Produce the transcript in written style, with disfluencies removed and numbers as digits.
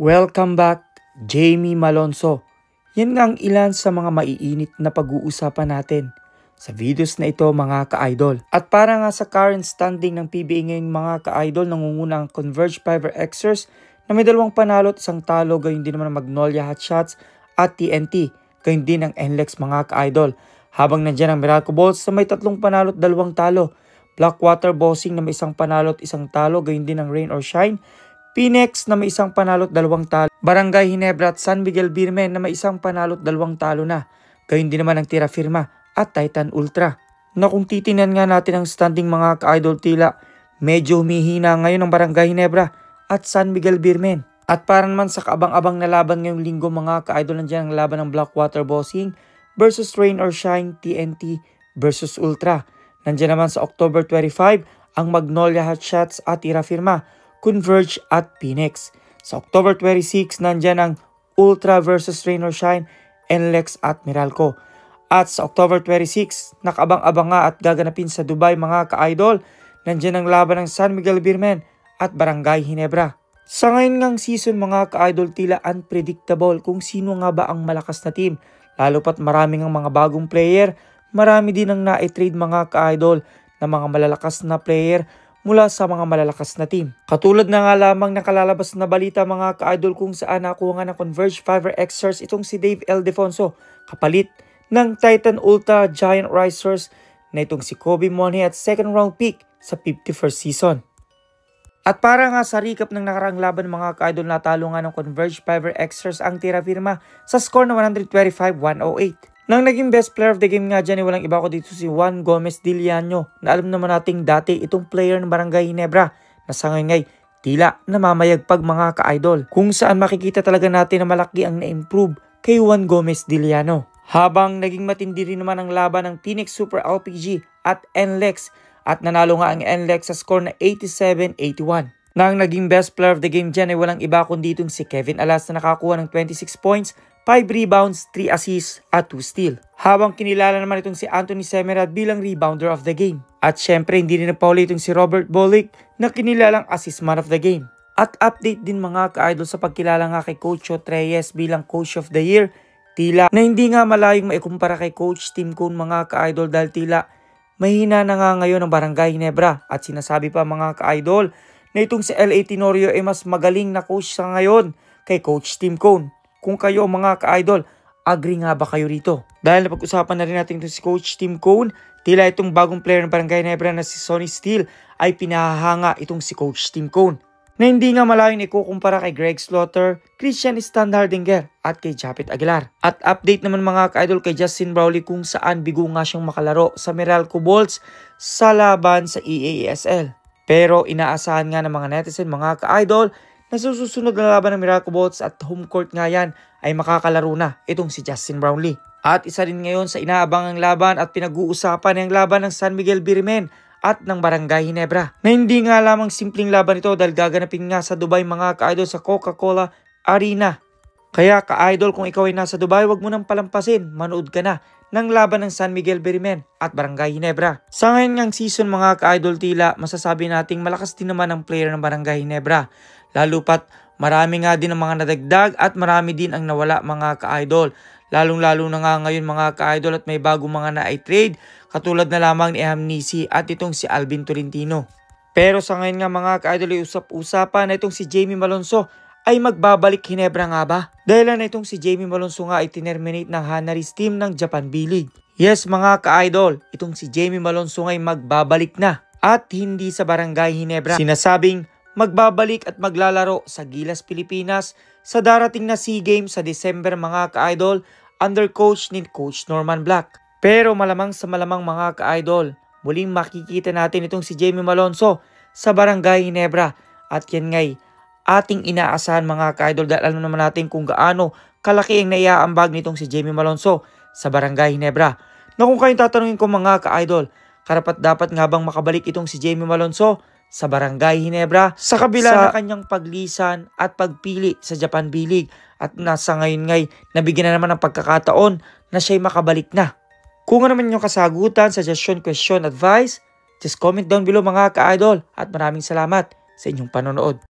Welcome back, Jamie Malonzo. Yan nga ang ilan sa mga maiinit na pag-uusapan natin sa videos na ito mga ka-idol. At para nga sa current standing ng PBA ngayon mga ka-idol, nangunguna ang Converge Fiber Xers na may 2 panalo at 1 talo, gayon din naman ang Magnolia Hotshots at TNT, gayon din ang NLEX mga ka-idol. Habang nandyan ang Meralco Bolts na may 3 panalo at 2 talo, Blackwater Bossing na may 1 panalo at 1 talo, gayon din ang Rain or Shine, Phoenix na may 1 panalo at 2 talo, Barangay Ginebra at San Miguel Beermen na may 1 panalo at 2 talo na. Gayon din naman ang Tira Firma at Titan Ultra. Na kung titingnan nga natin ang standing mga ka-idol, tila medyo humihina ngayon ang Barangay Ginebra at San Miguel Beermen. At para naman sa kaabang-abang na laban ngayong linggo mga ka-idol, nandiyan ang laban ng Blackwater Bossing versus Rain or Shine, TNT versus Ultra. Nandiyan naman sa October 25 ang Magnolia Hotshots at Tira Firma, Converge at Phoenix. Sa October 26, nandyan ang Ultra versus Rain or Shine, NLEX at Meralco. At sa October 26, nakabang-abang nga at gaganapin sa Dubai mga ka-idol, nandyan ang laban ng San Miguel Beermen at Barangay Ginebra. Sa ngayon ngang season mga ka-idol, tila unpredictable kung sino nga ba ang malakas na team. Lalo pat maraming ang mga bagong player, marami din ang na-trade mga ka-idol na mga malalakas na player mula sa mga malalakas na team. Katulad na nga lamang nakalalabas na balita mga ka-idol kung saan nakuha nga ng Converge Fiber Xers itong si Dave Ildefonso kapalit ng Titan Ultra Giant Risers na itong si Kobe Money at 2nd round pick sa 51st season. At para nga sa recap ng nakarang laban mga ka-idol, natalo nga ng Converge Fiber Xers ang Tira Firma sa score na 125-108. Nang naging best player of the game nga dyan, walang iba ko dito si Juan Gomez Diliano na alam naman nating dati itong player ng Barangay Ginebra na sa ngayon ngay tila namamayagpag mga ka-idol, kung saan makikita talaga natin na malaki ang na-improve kay Juan Gomez Diliano. Habang naging matindi rin naman ang laban ng Phoenix Super LPG at NLEX at nanalo nga ang NLEX sa score na 87-81. Nang naging best player of the game dyan ay walang iba kundi itong si Kevin Alas na nakakuha ng 26 points, 5 rebounds, 3 assists at 2 steal. Habang kinilala naman itong si Anthony Semerad bilang rebounder of the game. At syempre hindi rin napahuli itong si Robert Bolick na kinilalang assist man of the game. At update din mga ka-idol sa pagkilala nga kay Coach Reyes bilang Coach of the Year. Tila na hindi nga malayong maikumpara kay Coach Tim Cone mga ka-idol dahil tila mahina na nga ngayon ang Barangay Ginebra. At sinasabi pa mga ka-idol na itong si LA Tenorio ay mas magaling na coach sa ngayon kay Coach Tim Cone. Kung kayo mga ka-idol, agree nga ba kayo rito? Dahil napag-usapan na rin natin ito si Coach Tim Cone, tila itong bagong player ng Barangay Ginebra na si Sonny Steele ay pinahahanga itong si Coach Tim Cone. Na hindi nga malayong ikukumpara kay Greg Slaughter, Christian Standhardinger at kay Japet Aguilar. At update naman mga ka-idol kay Justin Brownlee kung saan bigo nga siyang makalaro sa Meralco Bolts sa laban sa EASL. Pero inaasahan nga ng mga netizen mga ka-idol na susunod na laban ng Meralco Bolts at home court nga yan ay makakalaro na itong si Justin Brownlee. At isa rin ngayon sa inaabangang laban at pinag-uusapan ang laban ng San Miguel Beermen at ng Barangay Ginebra. Na hindi nga lamang simpleng laban ito dahil gaganapin nga sa Dubai mga ka-idol sa Coca-Cola Arena. Kaya ka-idol, kung ikaw ay nasa Dubai, wag mo nang palampasin, manood ka na ng laban ng San Miguel Beermen at Barangay Ginebra. Sa ngayon ngang season mga ka-idol, tila masasabi nating malakas din naman ang player ng Barangay Ginebra. Lalo pat marami nga din ang mga nadagdag at marami din ang nawala mga ka-idol. Lalong-lalo na nga ngayon mga ka-idol at may bagong mga na-trade katulad na lamang ni Amnisi at itong si Alvin Tolentino. Pero sa ngayon nga mga ka-idol ay usap-usapan na itong si Jamie Malonzo ay magbabalik Ginebra nga ba? Dahil na itong si Jamie Malonzo nga ay tinerminate ng Hanaris team ng Japan B-League. Yes mga ka-idol, itong si Jamie Malonzo ay magbabalik na at hindi sa Barangay Ginebra. Sinasabing magbabalik at maglalaro sa Gilas, Pilipinas sa darating na SEA Games sa December mga ka-idol under coach ni Coach Norman Black. Pero malamang sa malamang mga ka-idol, muling makikita natin itong si Jamie Malonzo sa Barangay Ginebra at yan ngay ating inaasahan mga ka-idol dahil alam naman natin kung gaano kalaki ang naiaambag nitong si Jamie Malonzo sa Barangay Ginebra. Na kung kayong tatanungin ko mga ka-idol, karapat dapat nga bang makabalik itong si Jamie Malonzo sa Barangay Ginebra sa kabila ng kanyang paglisan at pagpili sa Japan B-League at nasa ngayon ngay nabigyan na naman ng pagkakataon na siya'y makabalik na. Kung ano naman yung kasagutan, suggestion, question, advice, just comment down below mga ka-idol at maraming salamat sa inyong panonood.